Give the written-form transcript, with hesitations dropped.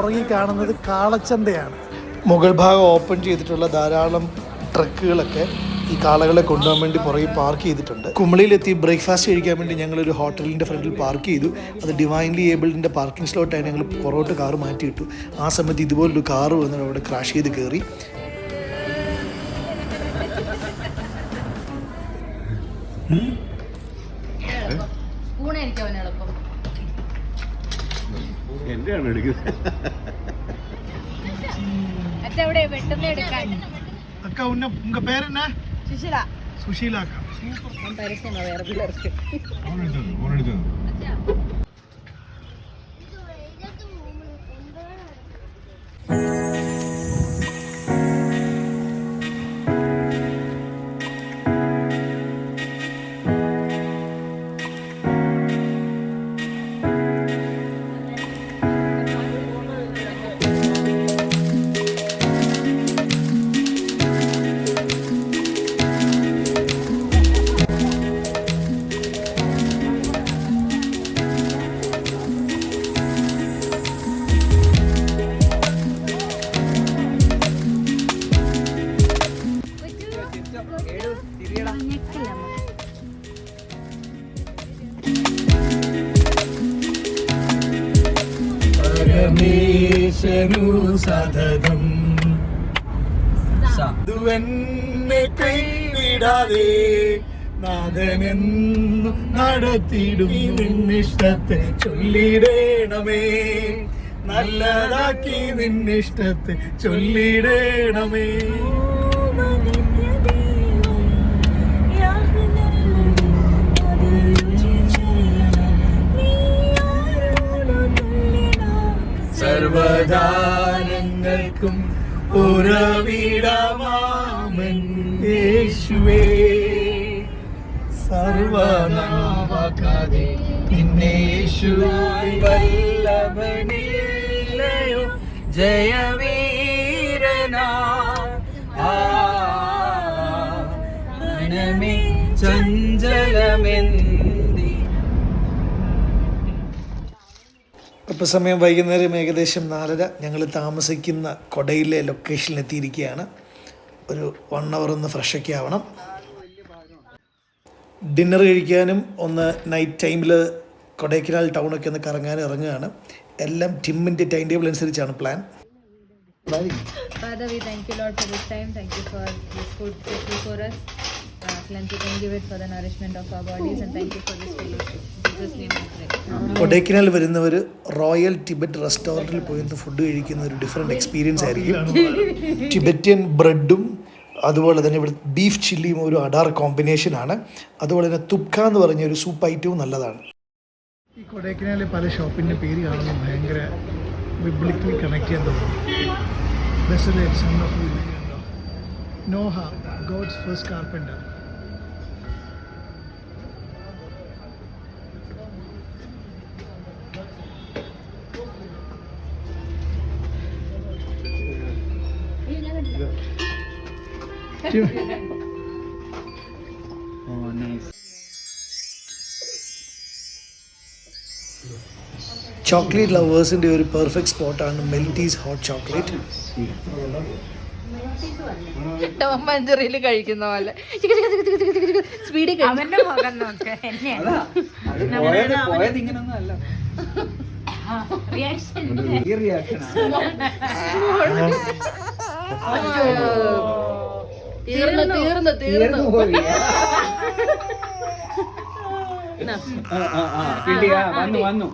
പുറകിൽ കാണുന്നത് കാളച്ചന്തയാണ്. മുകൾ ഭാഗം ഓപ്പൺ ചെയ്തിട്ടുള്ള ധാരാളം ട്രക്കുകളൊക്കെ ഈ കാളകളെ കൊണ്ടുപോകാൻ വേണ്ടി പുറകിൽ പാർക്ക് ചെയ്തിട്ടുണ്ട്. കുമളിയിലെത്തി ബ്രേക്ക്ഫാസ്റ്റ് കഴിക്കാൻ വേണ്ടി ഞങ്ങളൊരു ഹോട്ടലിൻ്റെ ഫ്രണ്ടിൽ പാർക്ക് ചെയ്തു. അത് ഡിവൈൻലി ഏബിൾഡിൻ്റെ പാർക്കിംഗ് സ്ലോട്ടായി ഞങ്ങൾ പുറകോട്ട് കാറ് മാറ്റിയിട്ടു. ആ സമയത്ത് ഇതുപോലൊരു കാറ് വന്ന് അവിടെ ക്രാഷ് ചെയ്ത് കയറി. அக்கா உங்க பேர் என்ன? சுஷீலா. சுஷீலா அக்கா. நான் பரிசமா வேற பிள்ளை இருக்கு. സതതം സാധുവെന്നെ കൈവിടാതെ നാഥനെന്നു നടത്തിടും നിന്നിഷ്ടത്തെ ചൊല്ലിടേണമേ, നല്ലതാക്കി നിന്നിഷ്ടത്തെ ചൊല്ലിടേണമേ. സർവദാനങ്ങൾക്കും ഉറവിടമാമൻ യേശുവേ, സർവനാമകാതെ നിന്നെ യേശുവായി വല്ലഭനില്ലയോ ജയവീരനാ മനമേ ചഞ്ചലമെന്തി. ഇപ്പോൾ സമയം വൈകുന്നേരം ഏകദേശം 4:30. ഞങ്ങൾ താമസിക്കുന്ന കൊടയിലെ ലൊക്കേഷനിൽ എത്തിയിരിക്കുകയാണ്. ഒരു 1 hour ഒന്ന് ഫ്രഷൊക്കെ ആവണം. ഡിന്നർ കഴിക്കാനും ഒന്ന് നൈറ്റ് ടൈമിൽ കൊടൈക്കനാൽ ടൗണൊക്കെ ഒന്ന് കറങ്ങാനും ഇറങ്ങുകയാണ്. എല്ലാം ടിമ്മിൻ്റെ ടൈം ടേബിൾ അനുസരിച്ചാണ് plan. Father, we thank you, Lord, for this time. Thank you for this food for us. Cleanse it and give it for the nourishment of our bodies, and thank you for this fellowship. In Jesus' name I pray. Kodaikanal വരുന്നവർ royal Tibet റെസ്റ്റോറൻറ്റിൽ പോയി food കഴിക്കുന്ന ഒരു different experience ആയിരിക്കും. Tibetan ബ്രെഡും അതുപോലെ തന്നെ ഇവിടെ ബീഫ് ചില്ലിയും ഒരു അഡാർ കോമ്പിനേഷനാണ്. അതുപോലെ തന്നെ തുബ്ക എന്ന് പറഞ്ഞ ഒരു സൂപ്പ് ഐറ്റവും നല്ലതാണ്. ഈ കൊടൈക്കനാലിലെ പല ഷോപ്പിൻ്റെ പേര് കാണുമ്പോൾ ഭയങ്കര ബിബ്ലിക്കലി കണക്ട് ചെയ്യാൻ തോന്നുന്നു. Noah, God's first carpenter. Chocolate ലവേഴ്സിൻ്റെ ഒരു പെർഫെക്റ്റ് സ്പോട്ടാണ് മെൽറ്റീസ് ഹോട്ട് ചോക്ലേറ്റ്. ടോം മഞ്ചറിയിൽ കഴിക്കുന്ന പോലെ സ്പീഡിൽ അവന്റെ മുഖം നോക്ക്. തീർന്നു വന്നു